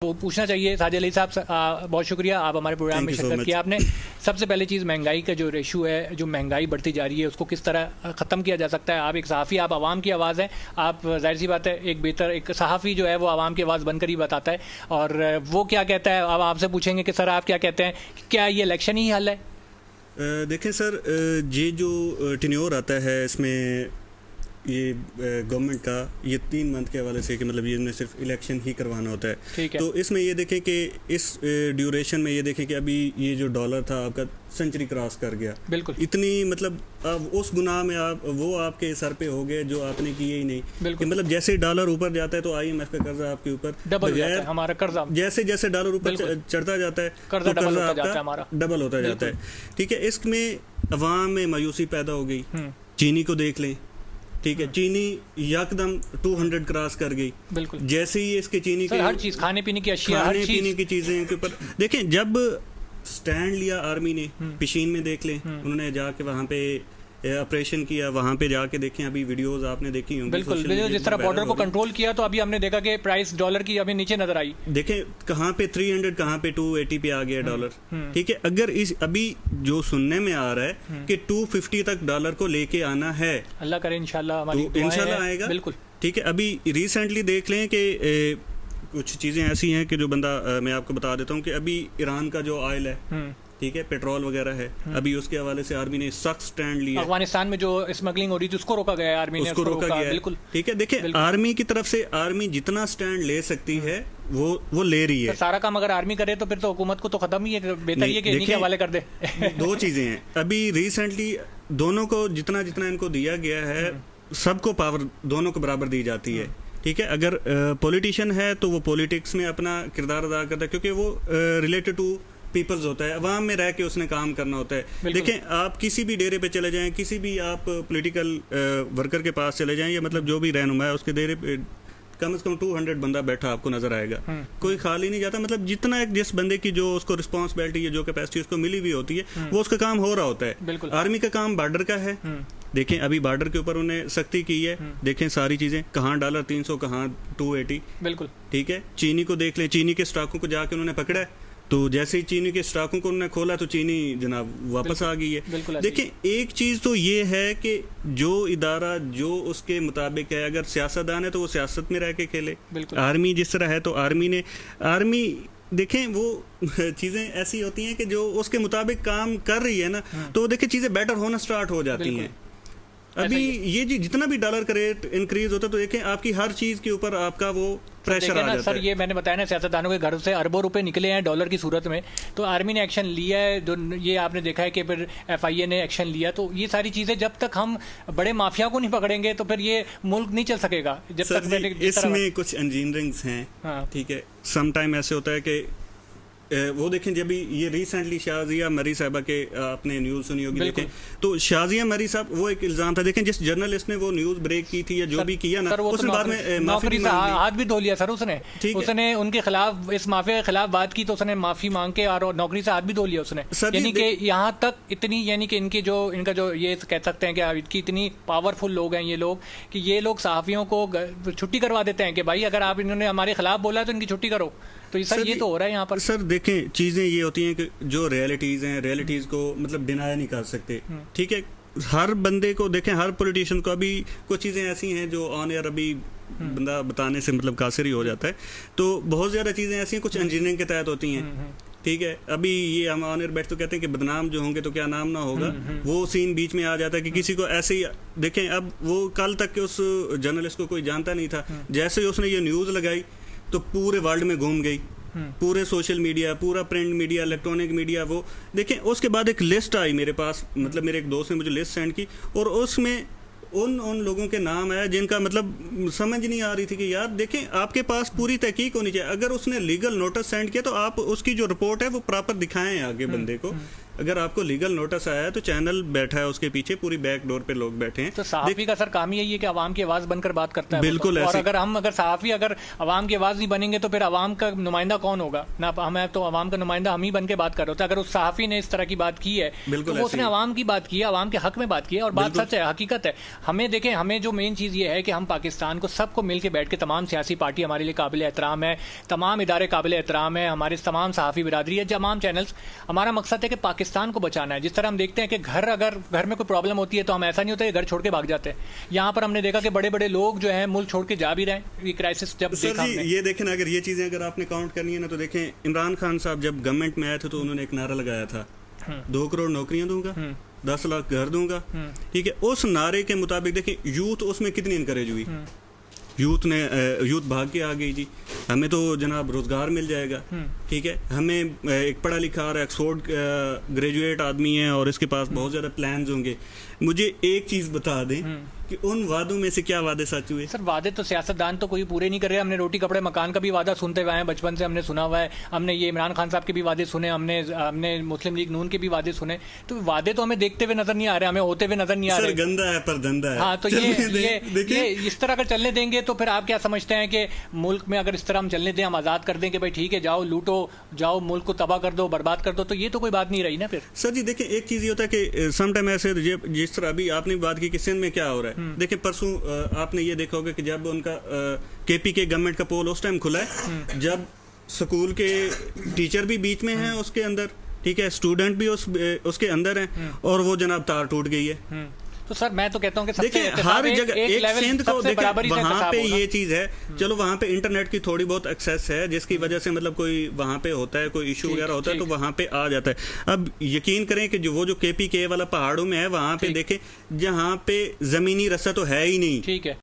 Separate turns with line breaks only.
وہ پوچھنا چاہیے ساجد علی صاحب، بہت شکریہ آپ ہمارے پروگرام میں شرکت کیا آپ نے. سب سے پہلے چیز مہنگائی کا جو ریشو ہے، جو مہنگائی بڑھتی جا رہی ہے، اس کو کس طرح ختم کیا جا سکتا ہے؟ آپ ایک صحافی، آپ عوام کی آواز ہیں، آپ ظاہر سی بات ہے ایک صحافی جو ہے وہ عوام کی آواز بن کر ہی بتاتا ہے، اور وہ کیا کہتا ہے اب آپ سے پوچھیں گے کہ سر آپ کیا کہتے ہیں، کیا یہ الیکشن ہی حل ہے؟
دیکھیں سر، یہ جو ٹینیور آتا ہے اس میں یہ گورنمنٹ کا یہ 3 منتھ کے حوالے سے کہ مطلب یہ صرف الیکشن ہی کروانا ہوتا ہے. تو اس میں یہ دیکھیں کہ اس ڈیوریشن میں یہ دیکھیں کہ ابھی یہ جو ڈالر تھا آپ کا سنچری کراس کر گیا.
بالکل
اتنی مطلب اب اس گناہ میں وہ آپ کے سر پہ ہو گئے جو آپ نے کیے ہی نہیں. کہ مطلب جیسے ڈالر اوپر جاتا ہے تو IMF کا قرضہ آپ کے اوپر
ڈبل ہے، ہمارا قرضہ
جیسے جیسے ڈالر اوپر چڑھتا جاتا ہے قرضہ آپ کا ڈبل ہوتا جاتا ہے. ٹھیک ہے، اس میں عوام میں مایوسی پیدا ہو گئی. چینی کو دیکھ لیں، ٹھیک ہے، چینی یکدم 200 کراس کر گئی.
بالکل
جیسے ہی اس کے چینی کے
ہر چیز، کھانے پینے کی اشیاء،
کھانے پینے کی چیزیں کے اوپر دیکھیں. جب سٹینڈ لیا آرمی نے، پشین میں دیکھ لیں، انہوں نے جا کے وہاں پہ آپریشن کیا، وہاں پہ جا کے دیکھیں، ابھی ویڈیوز آپ نے دیکھی ہوں.
بالکل جس طرح بارڈر کو کنٹرول کیا تو ابھی ہم نے دیکھا کہ پرائس ڈالر کی ابھی نیچے نظر آئی.
دیکھیں کہاں پہ 300 کہاں پہ 280 پہ آ گیا ڈالر. ٹھیک ہے، اگر ابھی جو سننے میں آ رہا ہے کہ 250 تک ڈالر کو لے کے آنا ہے،
اللہ کرے انشاءاللہ ہماری
انشاءاللہ آئے گا.
بالکل
ٹھیک ہے، ابھی ریسنٹلی دیکھ لیں کہ کچھ چیزیں ایسی ہیں کہ جو بندہ میں آپ کو بتا دیتا ہوں کہ ابھی ایران کا جو آئل ہے، ٹھیک ہے، پیٹرول وغیرہ ہے، ابھی اس کے حوالے سے آرمی نے سخت سٹینڈ لیا.
افغانستان میں جو اسمگلنگ ہو رہی تھی اس کو روکا گیا ہے، آرمی نے
اس کو روکا گیا.
بالکل
ٹھیک ہے، دیکھیں آرمی کی طرف سے آرمی جتنا سٹینڈ لے سکتی ہے وہ لے رہی ہے.
سارا کام اگر آرمی کرے تو پھر تو حکومت کو تو ختم ہی ہے، بہتر یہ کہ انہی کے حوالے کر دے.
2 چیزیں ہیں ابھی ریسنٹلی، دونوں کو جتنا ان کو دیا گیا ہے، سب کو پاور دونوں کو برابر دی جاتی ہے. ٹھیک ہے، اگر پولیٹیشین ہے تو وہ پولیٹکس میں اپنا کردار ادا کرتا ہے، کیونکہ وہ ریلیٹڈ ٹو پیپلز ہوتا ہے، عوام میں رہ کے اس نے کام کرنا ہوتا ہے. دیکھیں آپ کسی بھی ڈیرے پہ چلے جائیں، کسی بھی آپ پولیٹیکل ورکر کے پاس چلے جائیں، یا مطلب جو بھی رہنما ہے اس کے ڈیرے پہ کم از کم 200 بندہ بیٹھا آپ کو نظر آئے گا. کوئی خالی نہیں جاتا. مطلب جتنا جس بندے کی جو اس کو رسپانسبلٹی ہے، جو کیپیسٹی اس کو ملی ہوئی ہوتی ہے، وہ اس کا کام ہو رہا ہوتا ہے. آرمی کا کام بارڈر کا ہے. دیکھیں ابھی بارڈر کے اوپر انہیں سختی کی ہے. دیکھیں ساری چیزیں، کہاں ڈالر 300 کہاں 280.
بالکل
ٹھیک ہے، چینی کو دیکھ لیں، چینی کے اسٹاکوں کو جا کے انہوں نے پکڑا ہے، تو جیسے ہی چینی کے اسٹاکوں کو انہوں نے کھولا تو چینی جناب واپس آ گئی ہے. دیکھیں ایک چیز تو یہ ہے کہ جو ادارہ جو اس کے مطابق ہے، اگر سیاستدان ہے تو وہ سیاست میں رہ کے کھیلے. آرمی جس طرح ہے تو آرمی دیکھیں وہ چیزیں ایسی ہوتی ہیں کہ جو اس کے مطابق کام کر رہی ہے نا، تو دیکھیں چیزیں بیٹر ہونا سٹارٹ ہو جاتی ہیں. ابھی یہ جتنا بھی ڈالر کا ریٹ انکریز ہوتا ہے تو دیکھیں آپ کی ہر چیز کے اوپر آپ کا وہ پریشر آ جاتا ہے.
سر یہ میں نے بتایا نا، سیاستدانوں کے گھر سے اربوں روپے نکلے ہیں ڈالر کی صورت میں، تو آرمی نے ایکشن لیا ہے. یہ آپ نے دیکھا ہے کہ پھر FIA نے ایکشن لیا. تو یہ ساری چیزیں جب تک ہم بڑے مافیا کو نہیں پکڑیں گے تو پھر یہ ملک نہیں چل سکے گا. جب تک
اس میں کچھ انجینئرنگز ہیں. ٹھیک ہے، سم ٹائم ایسے ہوتا ہے کہ وہ دیکھیں جب یہ ریسنٹلی شازیہ مری صاحبہ کے آپ نے نیوز سنی ہوگی. دیکھیں تو شازیہ مری صاحب، وہ ایک الزام تھا، دیکھیں جس جرنلسٹ نے وہ نیوز بریک کی تھی یا جو بھی کیا نا، اس نے بعد میں
معافی سے ہاتھ بھی دھو لیا سر. اس نے ان کے خلاف، اس مافیا کے خلاف بات کی تو اس نے معافی مانگ کے اور نوکری سے ہاتھ بھی دھو لیا اس نے. یعنی کہ یہاں تک اتنی، یعنی کہ ان کا جو یہ کہہ سکتے ہیں کہ اتنی پاورفل لوگ ہیں یہ لوگ، کہ یہ لوگ صحافیوں کو چھٹی کروا دیتے ہیں کہ بھائی اگر آپ انہوں نے ہمارے خلاف بولا تو ان کی چھٹی کرو. تو سر یہ تو ہو رہا ہے یہاں پر.
سر دیکھیں چیزیں یہ ہوتی ہیں کہ جو ریئلٹیز ہیں، ریئلٹیز کو مطلب ڈینائی نہیں کر سکتے. ٹھیک ہے، ہر بندے کو دیکھیں، ہر پولیٹیشین کو ابھی کچھ چیزیں ایسی ہیں جو آن ایئر ابھی بندہ بتانے سے مطلب قاصر ہی ہو جاتا ہے. تو بہت زیادہ چیزیں ایسی ہیں کچھ انجینئرنگ کے تحت ہوتی ہیں. ٹھیک ہے، ابھی یہ ہم آن ایئر بیٹھ تو کہتے ہیں کہ بدنام جو ہوں گے تو کیا نام نہ ہوگا. وہ سین بیچ میں آ جاتا ہے کہ کسی کو ایسے ہی دیکھیں. اب وہ کل تک کہ اس جرنلسٹ کو کوئی جانتا نہیں تھا، جیسے ہی اس نے یہ نیوز لگائی تو پورے ورلڈ میں گھوم گئی، پورے سوشل میڈیا، پورا پرنٹ میڈیا، الیکٹرانک میڈیا. وہ دیکھیں اس کے بعد ایک لسٹ آئی میرے پاس، مطلب میرے ایک دوست نے مجھے لسٹ سینڈ کی، اور اس میں ان لوگوں کے نام آیا جن کا مطلب سمجھ نہیں آ رہی تھی کہ یار دیکھیں آپ کے پاس پوری تحقیق ہونی چاہیے. اگر اس نے لیگل نوٹس سینڈ کیا تو آپ اس کی جو رپورٹ ہے وہ پراپر دکھائیں آگے بندے کو اگر آپ کو لیگل نوٹس آیا ہے تو چینل بیٹھا ہے اس کے پیچھے، پوری بیک ڈور پہ لوگ بیٹھے ہیں.
تو صحافی کا سر کام یہی ہے کہ عوام کی آواز بن کر بات کرتا ہے.
بالکل.
اور اگر صحافی اگر عوام کی آواز نہیں بنیں گے تو پھر عوام کا نمائندہ کون ہوگا؟ ہمیں تو عوام کا نمائندہ ہم ہی بن کے بات کر رہے ہوتے ہیں. اگر اس صحافی نے اس طرح کی بات کی ہے تو وہ اس نے عوام کی بات کی ہے، عوام کے حق میں بات کی ہے، اور بات سچ ہے، حقیقت ہے. ہمیں دیکھیں، ہمیں جو مین چیز یہ ہے کہ ہم پاکستان کو سب کو مل کے بیٹھ کے، تمام سیاسی پارٹی ہمارے لیے قابل احترام ہے، تمام ادارے قابل احترام ہے، ہمارے تمام صحافی برادری ہے، تمام چینلز. ہمارا مقصد ہے کہ پاکستان کو بچانا ہے. جس طرح ہم دیکھتے ہیں کہ اگر گھر میں کوئی پرابلم ہوتی ہے تو ہم ایسا نہیں ہوتا کہ گھر چھوڑ کے بھاگ جاتے ہیں. یہاں پر ہم نے دیکھا کہ بڑے بڑے لوگ جو ہیں ملک چھوڑ کے جا بھی رہے ہیں. یہ کرائسس جب دیکھا ہم نے،
یہ دیکھیں نا، اگر یہ چیزیں اگر آپ نے کاؤنٹ کرنی ہے نا تو دیکھیں عمران خان صاحب جب گورنمنٹ میں آئے تھے تو انہوں نے ایک نعرہ لگایا تھا 2 کروڑ نوکریاں دوں گا، 10 لاکھ گھر دوں گا. ٹھیک ہے، اس نعرے کے مطابق دیکھیں یوتھ اس میں کتنی انکریج ہوئی. یوتھ بھاگ کے آ گئی جی، ہمیں تو جناب روزگار مل جائے گا. ٹھیک ہے، ہمیں ایک پڑھا لکھا اور ایکسفورڈ گریجویٹ آدمی ہے اور اس کے پاس بہت زیادہ پلانز ہوں گے. مجھے ایک چیز بتا دیں کہ ان وعدوں میں سے کیا وعدے سچ ہوئے؟
سر وعدے تو سیاستدان تو کوئی پورے نہیں کر رہے. ہم نے روٹی کپڑے مکان کا بھی وعدہ سنتے ہوئے ہیں، بچپن سے ہم نے سنا ہوا ہے. ہم نے یہ عمران خان صاحب کے بھی وعدے سنے، ہم نے مسلم لیگ نون کے بھی وعدے سنے. تو وعدے تو ہمیں دیکھتے ہوئے نظر نہیں آ رہے، ہمیں ہوتے ہوئے نظر نہیں آ رہے.
گندا ہے پر دھندا ہے.
ہاں، تو یہ اس طرح اگر چلنے دیں گے تو پھر آپ کیا سمجھتے ہیں کہ ملک میں اگر اس طرح ہم چلنے دیں، ہم آزاد کر دیں کہ بھائی ٹھیک ہے جاؤ لوٹو، جاؤ ملک کو تباہ کر دو، برباد کر دو، تو یہ تو کوئی بات نہیں رہی نا پھر.
سر جی دیکھیں، ایک چیز یہ ہوتا ہے کہ سم ٹائم ایسے جس طرح ابھی آپ نے بات کی کہ سندھ میں کیا ہو رہا ہے. دیکھیں پرسوں آپ نے یہ دیکھا ہوگا کہ جب ان کا کے پی کے گورنمنٹ کا پول اس ٹائم کھلا ہے جب سکول کے ٹیچر بھی بیچ میں ہیں اس کے اندر، ٹھیک ہے، اسٹوڈنٹ بھی اس کے اندر ہیں، اور وہ جناب تار ٹوٹ گئی ہے.
تو سر میں تو کہتا ہوں کہ
دیکھیں ہر جگہ ایک سندھ کو دیکھیں، وہاں پہ یہ چیز ہے، چلو وہاں پہ انٹرنیٹ کی تھوڑی بہت ایکسیس ہے جس کی وجہ سے مطلب کوئی وہاں پہ ہوتا ہے، کوئی ایشو وغیرہ ہوتا ہے تو وہاں پہ آ جاتا ہے. اب یقین کریں کہ جو کے پی کے والا پہاڑوں میں ہے وہاں پہ دیکھیں جہاں پہ زمینی رسہ تو ہے ہی نہیں.
ٹھیک ہے.